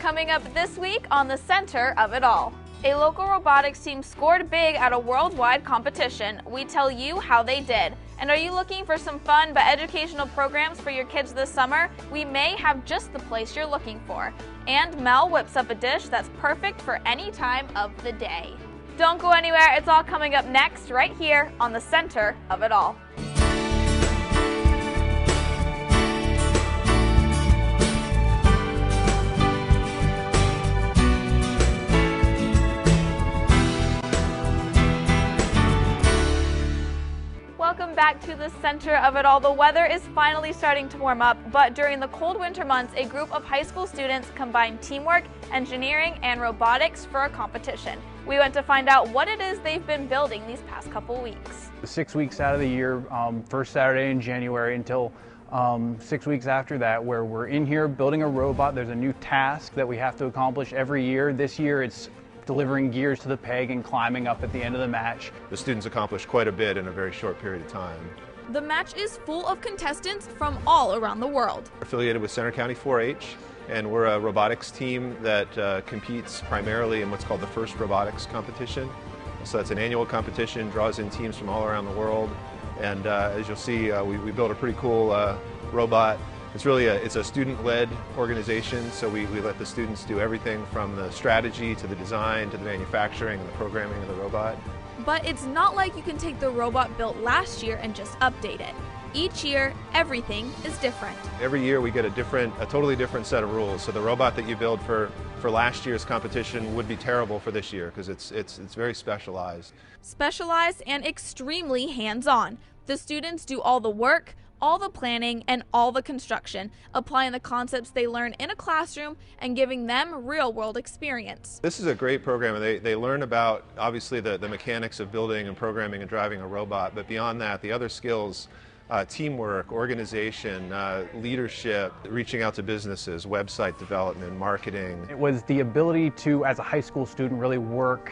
Coming up this week on the Center of It All. A local robotics team scored big at a worldwide competition. We tell you how they did. And are you looking for some fun but educational programs for your kids this summer? We may have just the place you're looking for. And Mel whips up a dish that's perfect for any time of the day. Don't go anywhere, it's all coming up next right here on the Center of It All. Welcome back to the Center of It All. The weather is finally starting to warm up, but during the cold winter months, a group of high school students combined teamwork, engineering, and robotics for a competition. We went to find out what it is they've been building these past couple weeks. 6 weeks out of the year, first Saturday in January until 6 weeks after that, where we're in here building a robot. There's a new task that we have to accomplish every year. This year it's delivering gears to the peg and climbing up at the end of the match. The students accomplished quite a bit in a very short period of time. The match is full of contestants from all around the world. We're affiliated with Center County 4-H, and we're a robotics team that competes primarily in what's called the First Robotics Competition. So that's an annual competition, draws in teams from all around the world, and as you'll see, we built a pretty cool robot. It's really it's a student-led organization, so we let the students do everything from the strategy to the design to the manufacturing and the programming of the robot. But it's not like you can take the robot built last year and just update it. Each year, everything is different. Every year we get a totally different set of rules. So the robot that you build for last year's competition would be terrible for this year because it's very specialized. Specialized and extremely hands-on. The students do all the work, all the planning, and all the construction, applying the concepts they learn in a classroom and giving them real-world experience. This is a great program. They learn about, obviously, the mechanics of building and programming and driving a robot, but beyond that, the other skills, teamwork, organization, leadership, reaching out to businesses, website development, marketing. It was the ability to, as a high school student, really work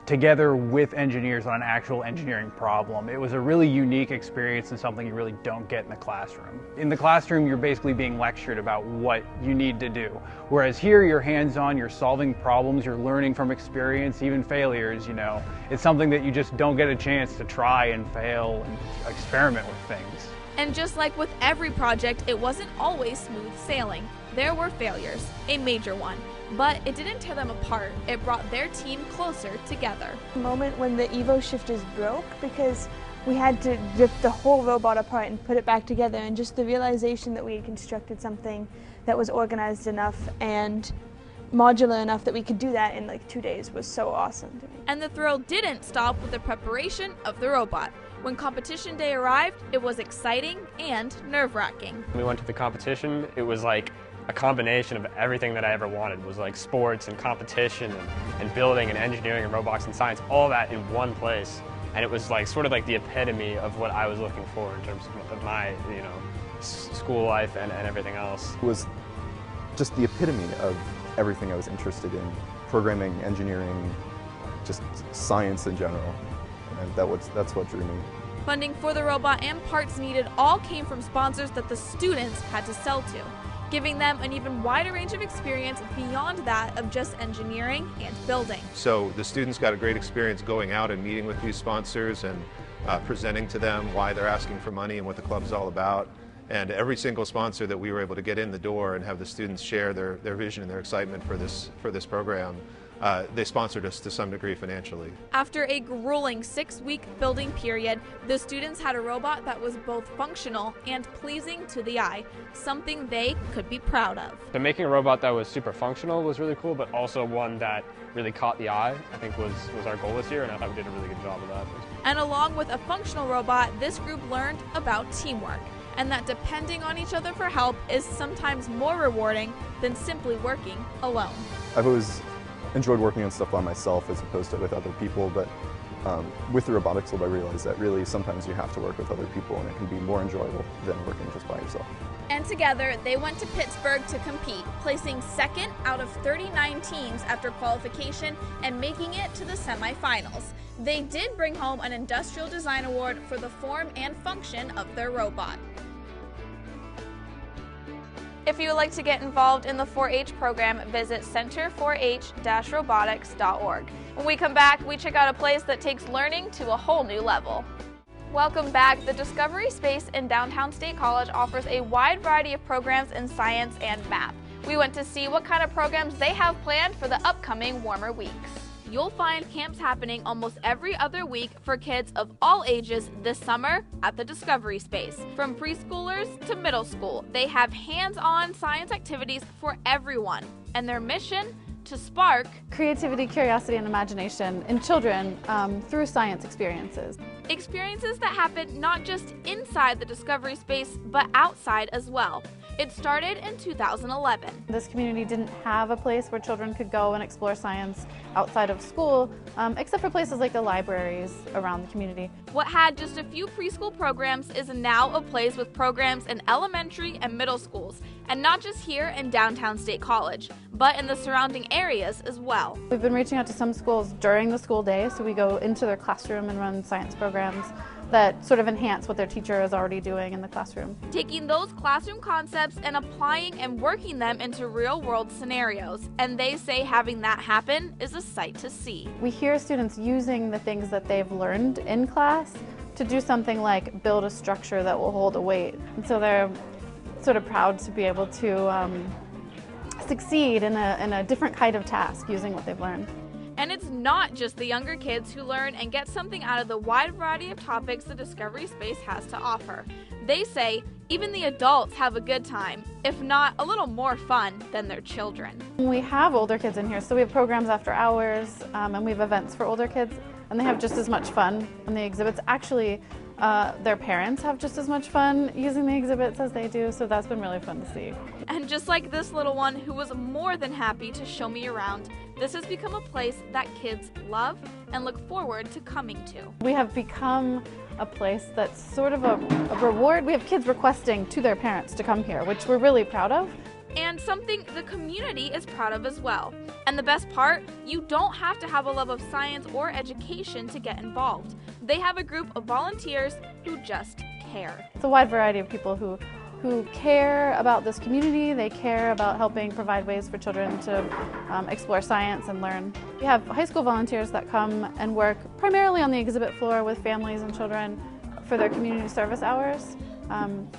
together with engineers on an actual engineering problem. It was a really unique experience and something you really don't get in the classroom. In the classroom, you're basically being lectured about what you need to do. Whereas here, you're hands-on, you're solving problems, you're learning from experience, even failures, you know. It's something that you just don't get a chance to try and fail and experiment with things. And just like with every project, it wasn't always smooth sailing. There were failures, a major one. But it didn't tear them apart, it brought their team closer together. The moment when the Evo shifters broke because we had to rip the whole robot apart and put it back together, and just the realization that we had constructed something that was organized enough and modular enough that we could do that in like 2 days was so awesome to me. And the thrill didn't stop with the preparation of the robot. When competition day arrived, it was exciting and nerve-wracking. We went to the competition, it was like a combination of everything that I ever wanted. It was like sports and competition and building and engineering and robotics and science, all that in one place. And it was like sort of like the epitome of what I was looking for in terms of my, you know, school life and everything else. It was just the epitome of everything I was interested in. Programming, engineering, just science in general. And that's what drew me. Funding for the robot and parts needed all came from sponsors that the students had to sell to, giving them an even wider range of experience beyond that of just engineering and building. So the students got a great experience going out and meeting with these sponsors and presenting to them why they're asking for money and what the club's all about. And every single sponsor that we were able to get in the door and have the students share their vision and their excitement for this program, they sponsored us to some degree financially. After a grueling 6-week building period, the students had a robot that was both functional and pleasing to the eye, something they could be proud of. So making a robot that was super functional was really cool, but also one that really caught the eye, I think was our goal this year, and I thought we did a really good job of that. And along with a functional robot, this group learned about teamwork, and that depending on each other for help is sometimes more rewarding than simply working alone. I've always enjoyed working on stuff by myself as opposed to with other people, but with the robotics lab I realized that really sometimes you have to work with other people and it can be more enjoyable than working just by yourself. And together they went to Pittsburgh to compete, placing second out of 39 teams after qualification and making it to the semifinals. They did bring home an Industrial Design Award for the form and function of their robot. If you would like to get involved in the 4-H program, visit center4h-robotics.org. When we come back, we check out a place that takes learning to a whole new level. Welcome back. The Discovery Space in downtown State College offers a wide variety of programs in science and math. We went to see what kind of programs they have planned for the upcoming warmer weeks. You'll find camps happening almost every other week for kids of all ages this summer at the Discovery Space. From preschoolers to middle school, they have hands-on science activities for everyone, and their mission to spark creativity, curiosity, and imagination in children through science experiences. Experiences that happen not just inside the Discovery Space, but outside as well. It started in 2011. This community didn't have a place where children could go and explore science outside of school, except for places like the libraries around the community. What had just a few preschool programs is now a place with programs in elementary and middle schools, and not just here in downtown State College, but in the surrounding areas as well. We've been reaching out to some schools during the school day, so we go into their classroom and run science programs that sort of enhance what their teacher is already doing in the classroom. Taking those classroom concepts and applying and working them into real-world scenarios, and they say having that happen is a sight to see. We hear students using the things that they've learned in class to do something like build a structure that will hold a weight, and so they're sort of proud to be able to succeed in a different kind of task using what they've learned. And it's not just the younger kids who learn and get something out of the wide variety of topics the Discovery Space has to offer. They say even the adults have a good time, if not a little more fun than their children. We have older kids in here, so we have programs after hours, and we have events for older kids, and they have just as much fun in the exhibits. Actually, their parents have just as much fun using the exhibits as they do, so that's been really fun to see. And just like this little one who was more than happy to show me around, this has become a place that kids love and look forward to coming to. We have become a place that's sort of a reward. We have kids requesting to their parents to come here, which we're really proud of. And something the community is proud of as well. And the best part, you don't have to have a love of science or education to get involved. They have a group of volunteers who just care. It's a wide variety of people who care about this community. They care about helping provide ways for children to explore science and learn. We have high school volunteers that come and work primarily on the exhibit floor with families and children for their community service hours.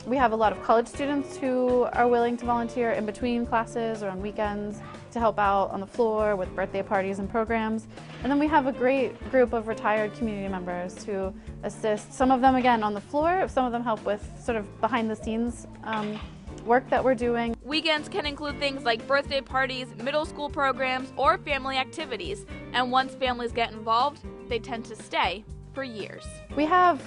We have a lot of college students who are willing to volunteer in between classes or on weekends to help out on the floor with birthday parties and programs. And then we have a great group of retired community members who assist, some of them again on the floor, some of them help with sort of behind the scenes work that we're doing. Weekends can include things like birthday parties, middle school programs, or family activities. And once families get involved, they tend to stay for years. We have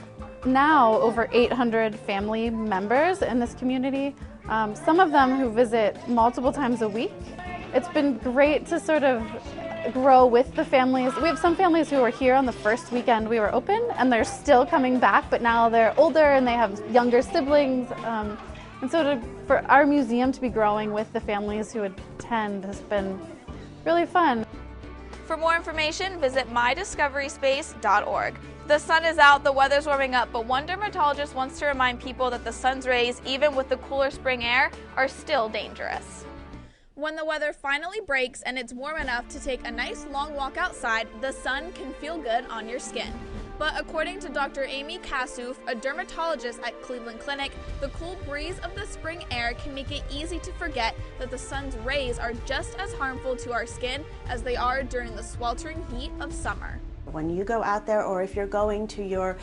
now over 800 family members in this community, some of them who visit multiple times a week. It's been great to sort of grow with the families. We have some families who were here on the first weekend we were open, and they're still coming back, but now they're older and they have younger siblings. And so for our museum to be growing with the families who attend has been really fun. For more information, visit mydiscoveryspace.org. The sun is out, the weather's warming up, but one dermatologist wants to remind people that the sun's rays, even with the cooler spring air, are still dangerous. When the weather finally breaks and it's warm enough to take a nice long walk outside, the sun can feel good on your skin. But according to Dr. Amy Kassouf, a dermatologist at Cleveland Clinic, the cool breeze of the spring air can make it easy to forget that the sun's rays are just as harmful to our skin as they are during the sweltering heat of summer. When you go out there, or if you're going to your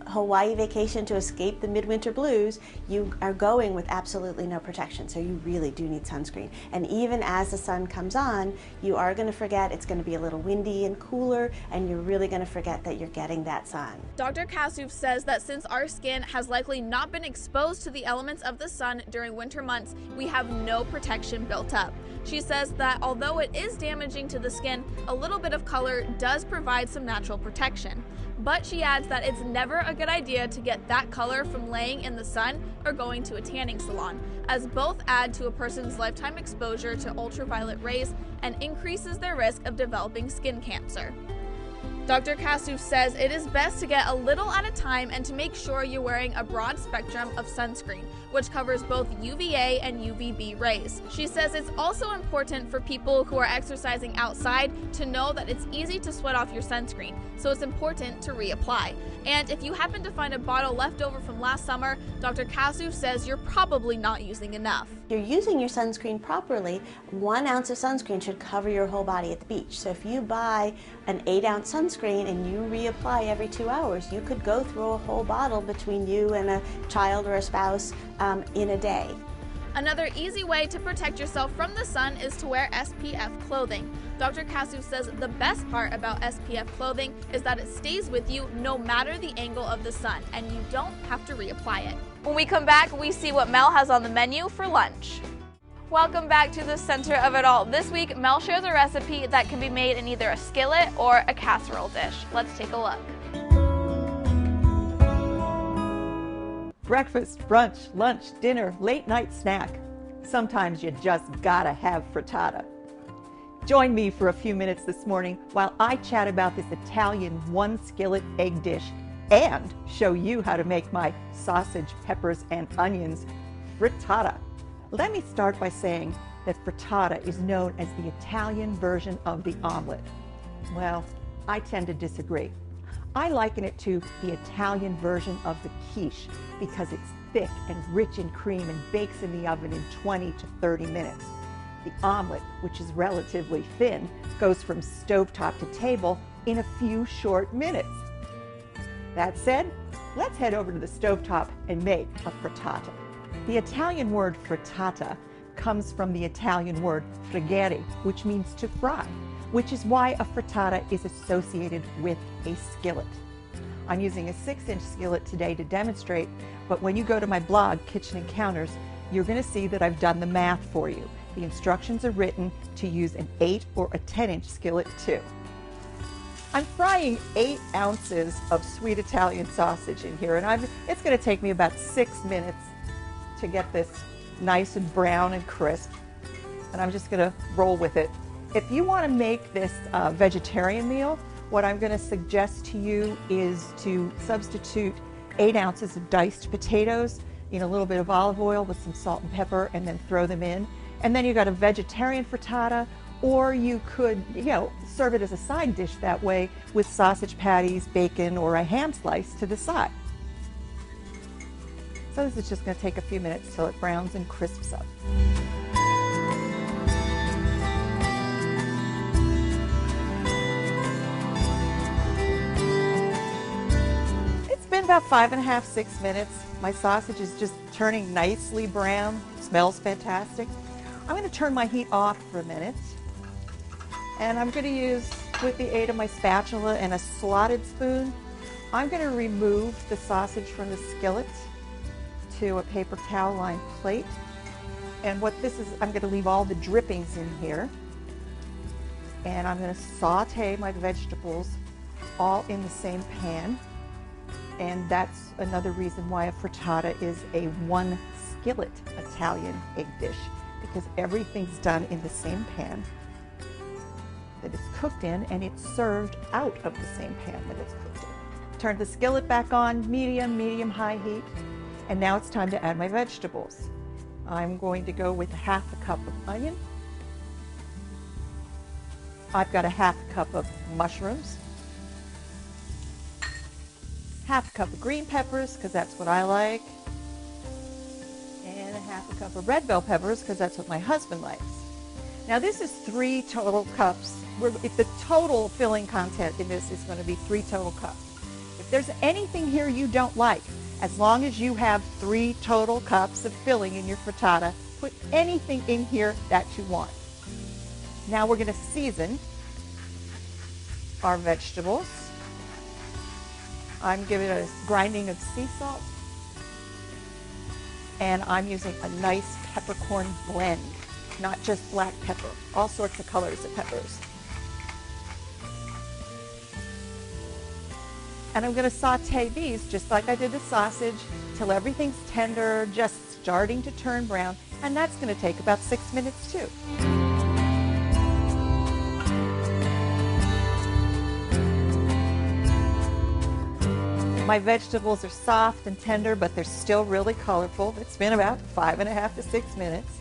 Hawaii vacation to escape the midwinter blues, you are going with absolutely no protection, so you really do need sunscreen. And even as the sun comes on, you are going to forget. It's going to be a little windy and cooler, and you're really going to forget that you're getting that sun. Dr. Kassouf says that since our skin has likely not been exposed to the elements of the sun during winter months, we have no protection built up. She says that although it is damaging to the skin, a little bit of color does provide some natural protection. But she adds that it's never a good idea to get that color from laying in the sun or going to a tanning salon, as both add to a person's lifetime exposure to ultraviolet rays and increases their risk of developing skin cancer. Dr. Kassouf says it is best to get a little at a time and to make sure you're wearing a broad spectrum of sunscreen, which covers both UVA and UVB rays. She says it's also important for people who are exercising outside to know that it's easy to sweat off your sunscreen, so it's important to reapply. And if you happen to find a bottle left over from last summer, Dr. Kasu says you're probably not using enough. If you're using your sunscreen properly, 1 ounce of sunscreen should cover your whole body at the beach. So if you buy an 8-ounce sunscreen and you reapply every 2 hours, you could go through a whole bottle between you and a child or a spouse in a day. Another easy way to protect yourself from the sun is to wear SPF clothing. Dr. Kasu says the best part about SPF clothing is that it stays with you no matter the angle of the sun, and you don't have to reapply it. When we come back, we see what Mel has on the menu for lunch. Welcome back to the center of it all. This week, Mel shares a recipe that can be made in either a skillet or a casserole dish. Let's take a look. Breakfast, brunch, lunch, dinner, late night snack. Sometimes you just gotta have frittata. Join me for a few minutes this morning while I chat about this Italian 1-skillet egg dish and show you how to make my sausage, peppers, and onions frittata. Let me start by saying that frittata is known as the Italian version of the omelet. Well, I tend to disagree. I liken it to the Italian version of the quiche because it's thick and rich in cream and bakes in the oven in 20 to 30 minutes. The omelet, which is relatively thin, goes from stovetop to table in a few short minutes. That said, let's head over to the stovetop and make a frittata. The Italian word frittata comes from the Italian word friggere, which means to fry, which is why a frittata is associated with a skillet. I'm using a 6-inch skillet today to demonstrate, but when you go to my blog, Kitchen Encounters, you're going to see that I've done the math for you. The instructions are written to use an 8 or a 10-inch skillet too. I'm frying 8 ounces of sweet Italian sausage in here, and it's going to take me about 6 minutes to get this nice and brown and crisp, and I'm just going to roll with it. If you want to make this vegetarian meal, what I'm going to suggest to you is to substitute 8 ounces of diced potatoes in a little bit of olive oil with some salt and pepper, and then throw them in. And then you've got a vegetarian frittata, or you could, serve it as a side dish that way with sausage patties, bacon, or a ham slice to the side. So this is just going to take a few minutes till it browns and crisps up. It's been about 5.5, 6 minutes. My sausage is just turning nicely brown. Smells fantastic. I'm going to turn my heat off for a minute, and I'm going to use, with the aid of my spatula and a slotted spoon, I'm going to remove the sausage from the skillet to a paper towel lined plate. And what this is, I'm going to leave all the drippings in here, and I'm going to saute my vegetables all in the same pan. And that's another reason why a frittata is a 1-skillet Italian egg dish, because everything's done in the same pan that it's cooked in, and it's served out of the same pan that it's cooked in. Turn the skillet back on, medium-high heat, and now it's time to add my vegetables. I'm going to go with 1/2 cup of onion. I've got 1/2 cup of mushrooms, 1/2 cup of green peppers, because that's what I like, and 1/2 cup of red bell peppers, because that's what my husband likes. Now this is 3 total cups. If the total filling content in this is going to be 3 total cups. If there's anything here you don't like, as long as you have 3 total cups of filling in your frittata, put anything in here that you want. Now we're going to season our vegetables. I'm giving it a grinding of sea salt, and I'm using a nice peppercorn blend, not just black pepper, all sorts of colors of peppers. And I'm going to saute these just like I did the sausage till everything's tender, just starting to turn brown, and that's going to take about 6 minutes too. My vegetables are soft and tender, but they're still really colorful. It's been about 5.5 to 6 minutes.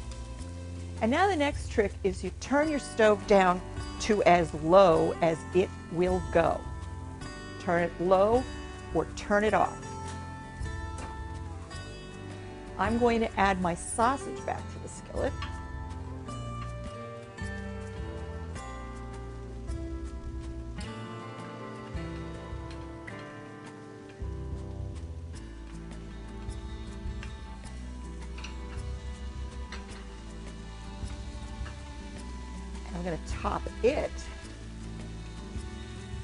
And now the next trick is you turn your stove down to as low as it will go. Turn it low or turn it off. I'm going to add my sausage back to the skillet. I'm going to top it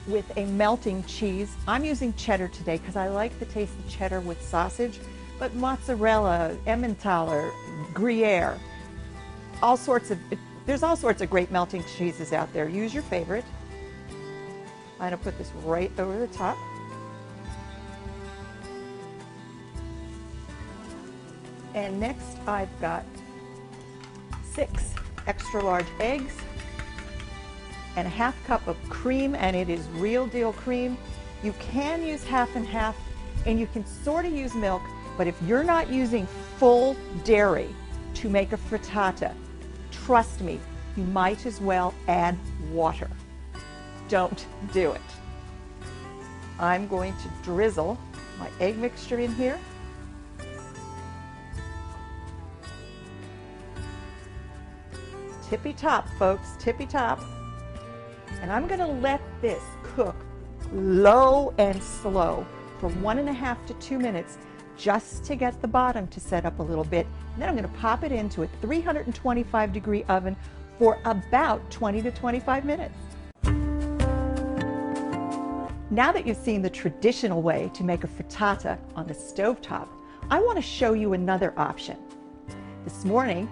with a melting cheese. I'm using cheddar today because I like the taste of cheddar with sausage, but mozzarella, Emmentaler, Gruyere, there's all sorts of great melting cheeses out there. Use your favorite. I'm going to put this right over the top. And next I've got 6 extra large eggs and a 1/2 cup of cream, and it is real deal cream. You can use half and half, and you can sort of use milk, but if you're not using full dairy to make a frittata, trust me, you might as well add water. Don't do it. I'm going to drizzle my egg mixture in here. Tippy top, folks, tippy top. And I'm going to let this cook low and slow for 1.5 to 2 minutes just to get the bottom to set up a little bit. And then I'm going to pop it into a 325-degree oven for about 20 to 25 minutes. Now that you've seen the traditional way to make a frittata on the stovetop, I want to show you another option. This morning,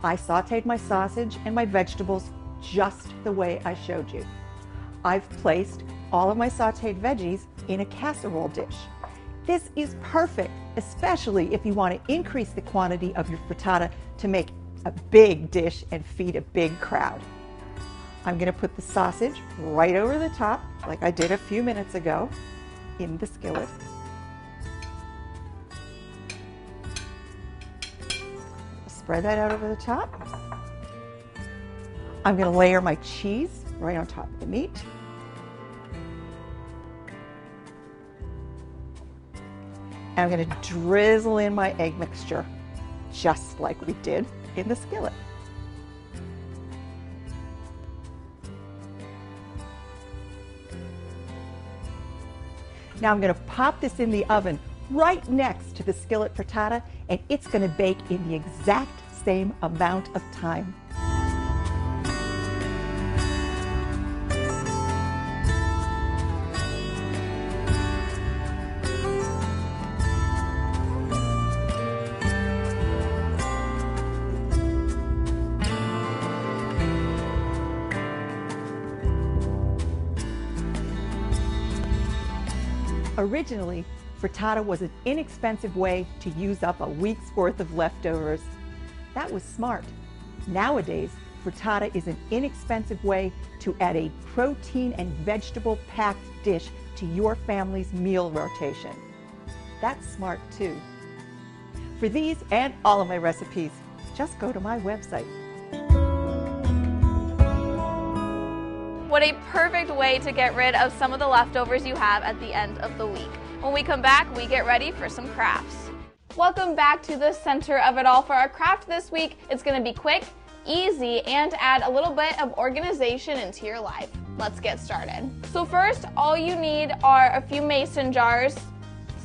I sauteed my sausage and my vegetables just the way I showed you. I've placed all of my sauteed veggies in a casserole dish. This is perfect, especially if you want to increase the quantity of your frittata to make a big dish and feed a big crowd. I'm going to put the sausage right over the top, like I did a few minutes ago, in the skillet. Spread that out over the top. I'm going to layer my cheese right on top of the meat. And I'm going to drizzle in my egg mixture, just like we did in the skillet. Now I'm going to pop this in the oven right next to the skillet frittata, and it's going to bake in the exact same amount of time. Originally, frittata was an inexpensive way to use up a week's worth of leftovers. That was smart. Nowadays, frittata is an inexpensive way to add a protein and vegetable-packed dish to your family's meal rotation. That's smart too. For these and all of my recipes, just go to my website. What a perfect way to get rid of some of the leftovers you have at the end of the week. When we come back, we get ready for some crafts. Welcome back to the center of it all. For our craft this week, it's going to be quick, easy, and add a little bit of organization into your life. Let's get started. So first, all you need are a few mason jars,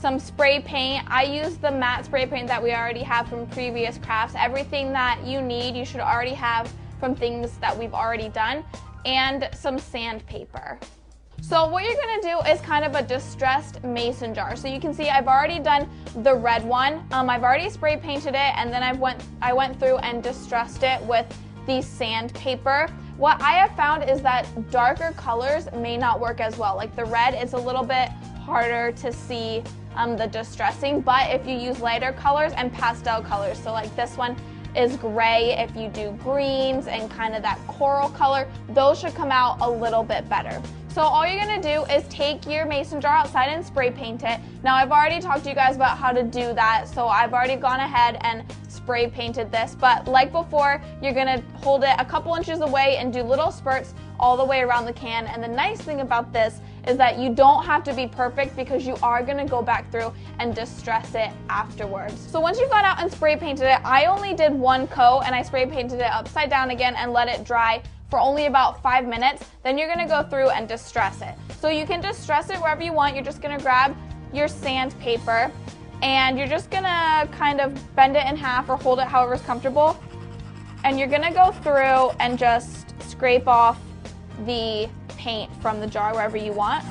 some spray paint. I use the matte spray paint that we already have from previous crafts. Everything that you need, you should already have from things that we've already done, and some sandpaper. So what you're gonna do is kind of a distressed mason jar. So you can see I've already done the red one. I've already spray painted it, and then I went through and distressed it with the sandpaper. What I have found is that darker colors may not work as well. Like the red, it's a little bit harder to see the distressing, but if you use lighter colors and pastel colors, so like this one is gray, if you do greens and kind of that coral color, those should come out a little bit better. So all you're gonna do is take your mason jar outside and spray paint it. Now I've already talked to you guys about how to do that, so I've already gone ahead and spray painted this, but like before, you're gonna hold it a couple inches away and do little spurts all the way around the can. And the nice thing about this is that you don't have to be perfect because you are gonna go back through and distress it afterwards. So once you've gone out and spray painted it, I only did one coat and I spray painted it upside down again and let it dry for only about 5 minutes. Then you're gonna go through and distress it. So you can distress it wherever you want. You're just gonna grab your sandpaper and you're just gonna kind of bend it in half or hold it however's comfortable. And you're gonna go through and just scrape off the paint from the jar wherever you want.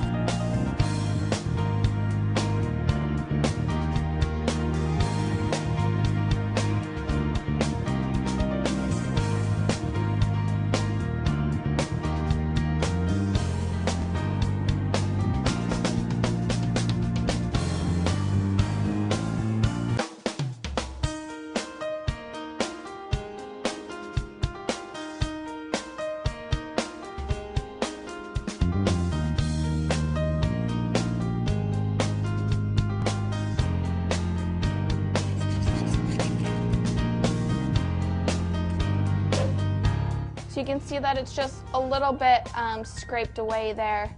So you can see that it's just a little bit scraped away there,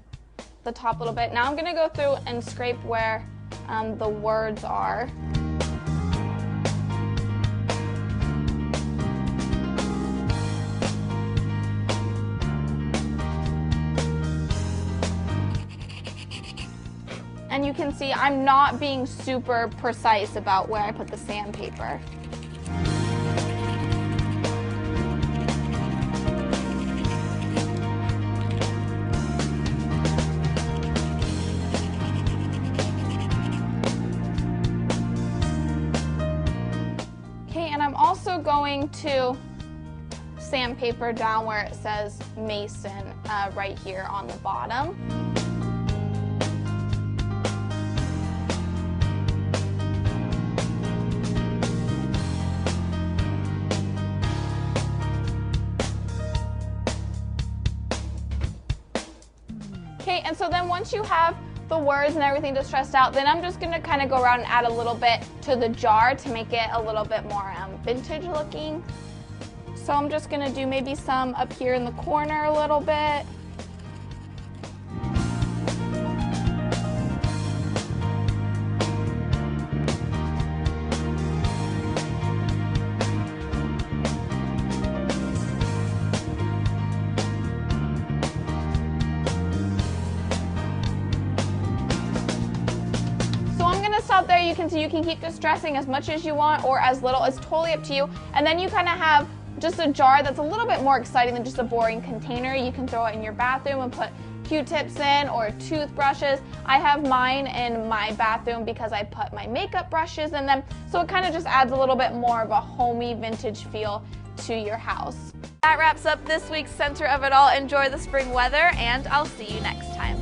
the top little bit. Now I'm gonna go through and scrape where the words are. And you can see I'm not being super precise about where I put the sandpaper. And I'm also going to sandpaper down where it says Mason right here on the bottom. Okay, and so then once you have the words and everything distressed out, then I'm just gonna kind of go around and add a little bit to the jar to make it a little bit more vintage looking. So I'm just gonna do maybe some up here in the corner a little bit. Stop there. You can see you can keep distressing as much as you want or as little. It's totally up to you. And then you kind of have just a jar that's a little bit more exciting than just a boring container. You can throw it in your bathroom and put Q-tips in or toothbrushes. I have mine in my bathroom because I put my makeup brushes in them. So it kind of just adds a little bit more of a homey vintage feel to your house. That wraps up this week's Center of It All. Enjoy the spring weather and I'll see you next time.